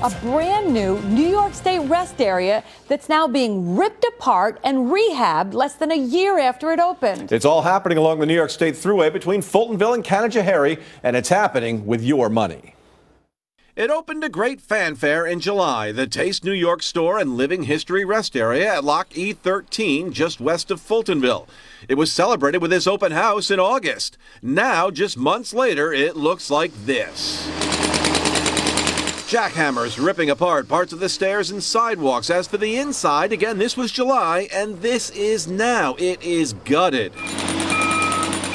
a brand new New York State rest area that's now being ripped apart and rehabbed less than a year after it opened. It's all happening along the New York State Thruway between Fultonville and Canajoharie, and it's happening with your money. It opened to great fanfare in July, the Taste New York store and living history rest area at Lock E13, just west of Fultonville. It was celebrated with this open house in August. Now, just months later, it looks like this. Jackhammers ripping apart parts of the stairs and sidewalks. As for the inside, again, this was July, and this is now. It is gutted.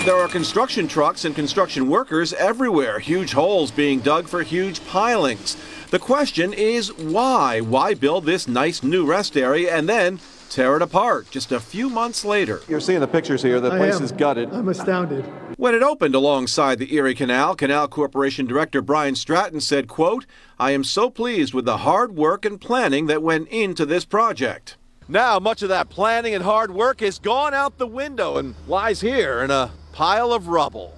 There are construction trucks and construction workers everywhere, huge holes being dug for huge pilings. The question is why? Why build this nice new rest area and then tear it apart just a few months later? You're seeing the pictures here. The place is gutted. I'm astounded. When it opened alongside the Erie Canal, Canal Corporation Director Brian Stratton said, quote, "I am so pleased with the hard work and planning that went into this project." Now, much of that planning and hard work has gone out the window and lies here in a pile of rubble.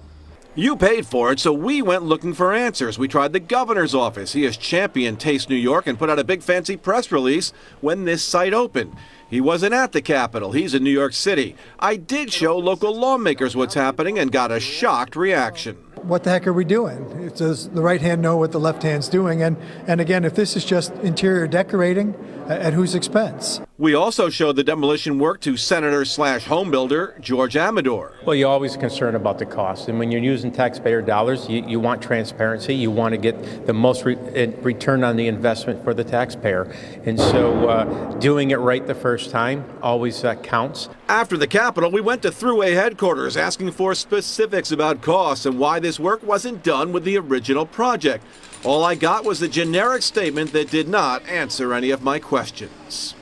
You paid for it, so we went looking for answers. We tried the governor's office. He has championed Taste New York and put out a big fancy press release when this site opened. He wasn't at the Capitol. He's in New York City. I did show local lawmakers what's happening and got a shocked reaction. What the heck are we doing? Does the right hand know what the left hand's doing? And again, if this is just interior decorating, at whose expense? We also showed the demolition work to Senator/home builder George Amador. Well, you're always concerned about the cost. And when you're using taxpayer dollars, you want transparency. You want to get the most return on the investment for the taxpayer. And so doing it right the first time always counts. After the Capitol, we went to Thruway headquarters asking for specifics about costs and why this work wasn't done with the original project. All I got was a generic statement that did not answer any of my questions.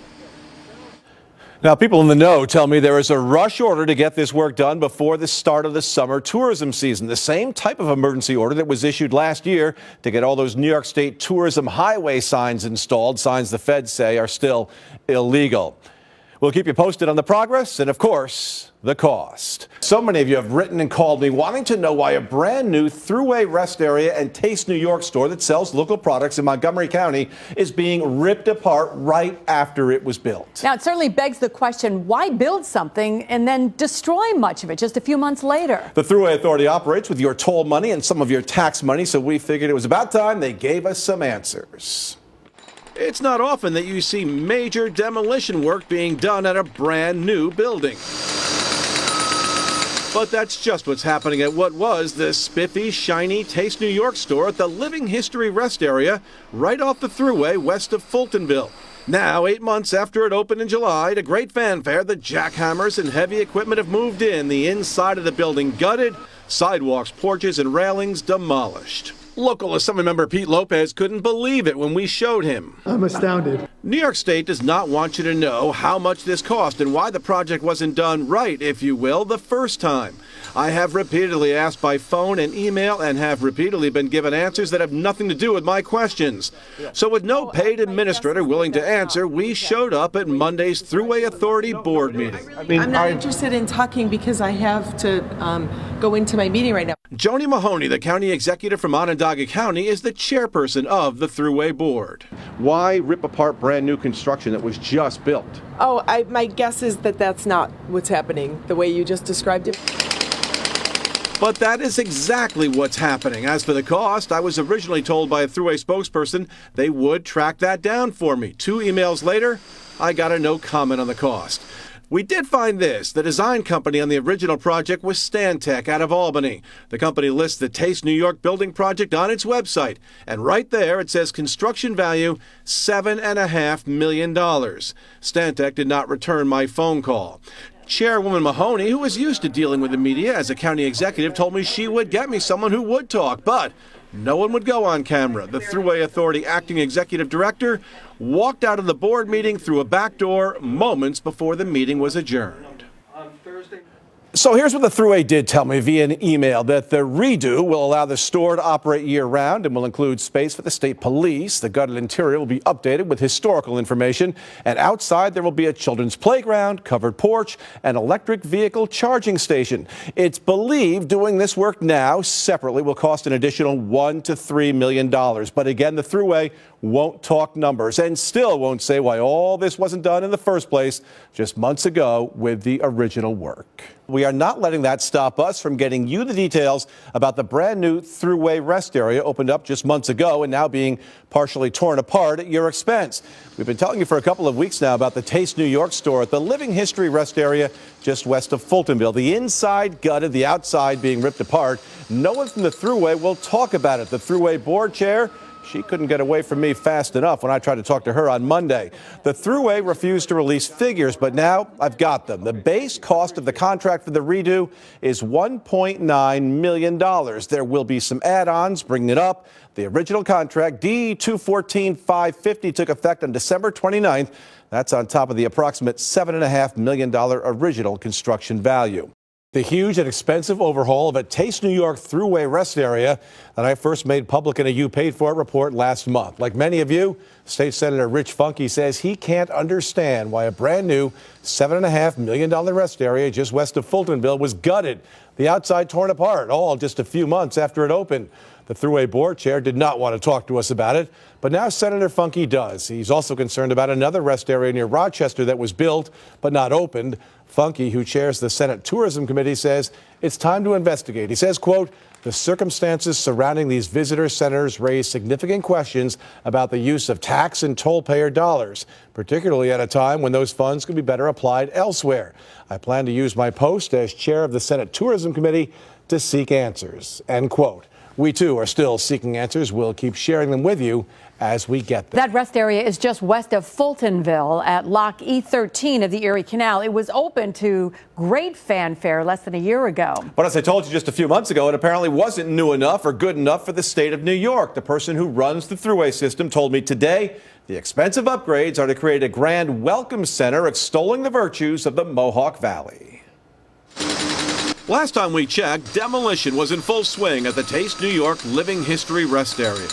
Now, people in the know tell me there is a rush order to get this work done before the start of the summer tourism season. The same type of emergency order that was issued last year to get all those New York State tourism highway signs installed, signs the feds say are still illegal. We'll keep you posted on the progress and, of course, the cost. So many of you have written and called me wanting to know why a brand new Thruway rest area and Taste New York store that sells local products in Montgomery County is being ripped apart right after it was built. Now, it certainly begs the question, why build something and then destroy much of it just a few months later? The Thruway Authority operates with your toll money and some of your tax money, so we figured it was about time they gave us some answers. It's not often that you see major demolition work being done at a brand new building. But that's just what's happening at what was the spiffy, shiny Taste New York store at the Living History Rest Area right off the Thruway west of Fultonville. Now, 8 months after it opened in July, to great fanfare, the jackhammers and heavy equipment have moved in. The inside of the building gutted, sidewalks, porches, and railings demolished. Local Assembly member Pete Lopez couldn't believe it when we showed him. I'm astounded. New York State does not want you to know how much this cost and why the project wasn't done right, if you will, the first time. I have repeatedly asked by phone and email and have repeatedly been given answers that have nothing to do with my questions. So with no paid administrator willing to answer, we showed up at Monday's Thruway Authority board meeting. I'm not interested in talking because I have to go into my meeting right now. Joni Mahoney, the county executive from Onondaga County, is the chairperson of the Thruway board. Why rip apart brand new construction that was just built? Oh, my guess is that that's not what's happening, the way you just described it. But that is exactly what's happening. As for the cost, I was originally told by a Thruway spokesperson they would track that down for me. 2 emails later, I got a no comment on the cost. We did find this. The design company on the original project was Stantec out of Albany. The company lists the Taste New York building project on its website. And right there it says construction value $7.5 million. Stantec did not return my phone call. Chairwoman Mahoney, who was used to dealing with the media as a county executive, told me she would get me someone who would talk, but no one would go on camera. The Thruway Authority acting executive director walked out of the board meeting through a back door moments before the meeting was adjourned. On Thursday. So here's what the Thruway did tell me via an email, that the redo will allow the store to operate year-round and will include space for the state police. The gutted interior will be updated with historical information, and outside there will be a children's playground, covered porch, and electric vehicle charging station. It's believed doing this work now separately will cost an additional $1 to $3 million. But again, the Thruway won't talk numbers and still won't say why all this wasn't done in the first place just months ago with the original work. We are not letting that stop us from getting you the details about the brand new Thruway rest area opened up just months ago and now being partially torn apart at your expense. We've been telling you for a couple of weeks now about the Taste New York store at the Living History rest area just west of Fultonville. The inside gutted, the outside being ripped apart. No one from the Thruway will talk about it. The Thruway board chair, she couldn't get away from me fast enough when I tried to talk to her on Monday. The Thruway refused to release figures, but now I've got them. The base cost of the contract for the redo is $1.9 million. There will be some add-ons bringing it up. The original contract, D-214-550, took effect on December 29th. That's on top of the approximate $7.5 million original construction value. The huge and expensive overhaul of a Taste New York Thruway rest area that I first made public in a You Paid For It report last month. Like many of you, State Senator Rich Funke says he can't understand why a brand new $7.5 million rest area just west of Fultonville was gutted, the outside torn apart, all just a few months after it opened. The Thruway board chair did not want to talk to us about it, but now Senator Funke does. He's also concerned about another rest area near Rochester that was built but not opened. Funke, who chairs the Senate Tourism Committee, says it's time to investigate. He says, quote, the circumstances surrounding these visitor centers raise significant questions about the use of tax and toll payer dollars, particularly at a time when those funds could be better applied elsewhere. I plan to use my post as chair of the Senate Tourism Committee to seek answers, end quote. We, too, are still seeking answers. We'll keep sharing them with you as we get them. That rest area is just west of Fultonville at Lock E13 of the Erie Canal. It was open to great fanfare less than a year ago. But as I told you just a few months ago, it apparently wasn't new enough or good enough for the state of New York. The person who runs the Thruway system told me today the expensive upgrades are to create a grand welcome center extolling the virtues of the Mohawk Valley. Last time we checked, demolition was in full swing at the Taste New York Living History rest area.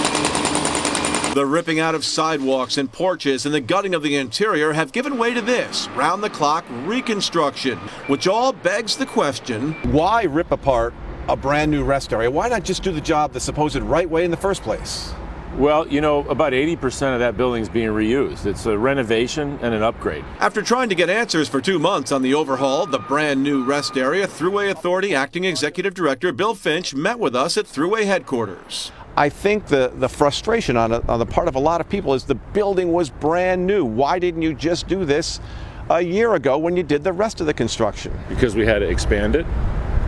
The ripping out of sidewalks and porches and the gutting of the interior have given way to this round-the-clock reconstruction, which all begs the question, why rip apart a brand new rest area? Why not just do the job the supposed right way in the first place? Well, you know, about 80% of that building is being reused. It's a renovation and an upgrade. After trying to get answers for 2 months on the overhaul, the brand new rest area, Thruway Authority Acting Executive Director Bill Finch met with us at Thruway headquarters. I think the frustration on the part of a lot of people is the building was brand new. Why didn't you just do this a year ago when you did the rest of the construction? Because we had to expand it.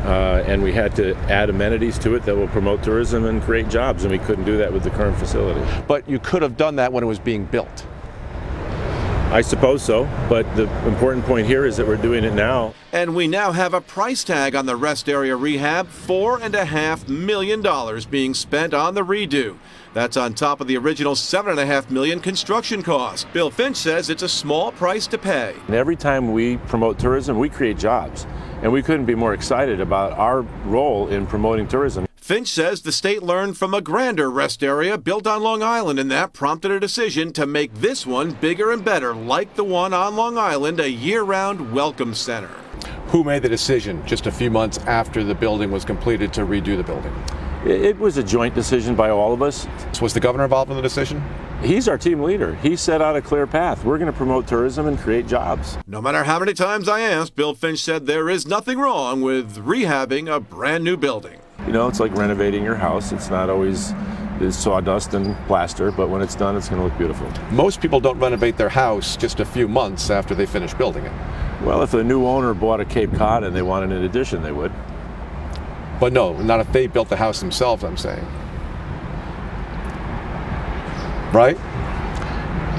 And we had to add amenities to it that will promote tourism and create jobs, and we couldn't do that with the current facility. But you could have done that when it was being built. I suppose so, but the important point here is that we're doing it now. And we now have a price tag on the rest area rehab, $4.5 million being spent on the redo. That's on top of the original $7.5 million construction cost. Bill Finch says it's a small price to pay. And every time we promote tourism, we create jobs. And we couldn't be more excited about our role in promoting tourism. Finch says the state learned from a grander rest area built on Long Island, and that prompted a decision to make this one bigger and better, like the one on Long Island, a year-round welcome center. Who made the decision just a few months after the building was completed to redo the building? It was a joint decision by all of us. Was the governor involved in the decision? He's our team leader. He set out a clear path. We're going to promote tourism and create jobs. No matter how many times I asked, Bill Finch said there is nothing wrong with rehabbing a brand new building. You know, it's like renovating your house. It's not always sawdust and plaster, but when it's done, it's going to look beautiful. Most people don't renovate their house just a few months after they finish building it. Well, if a new owner bought a Cape Cod and they wanted an addition, they would. But no, not if they built the house themselves, I'm saying. Right?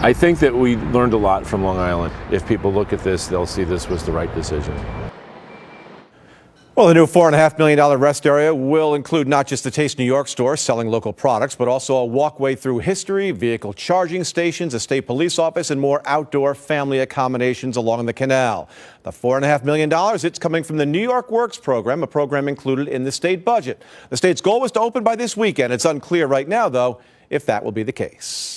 I think that we learned a lot from Long Island. If people look at this, they'll see this was the right decision. Well, the new $4.5 million rest area will include not just the Taste New York store selling local products, but also a walkway through history, vehicle charging stations, a state police office, and more outdoor family accommodations along the canal. The $4.5 million, it's coming from the New York Works program, a program included in the state budget. The state's goal was to open by this weekend. It's unclear right now, though, if that will be the case.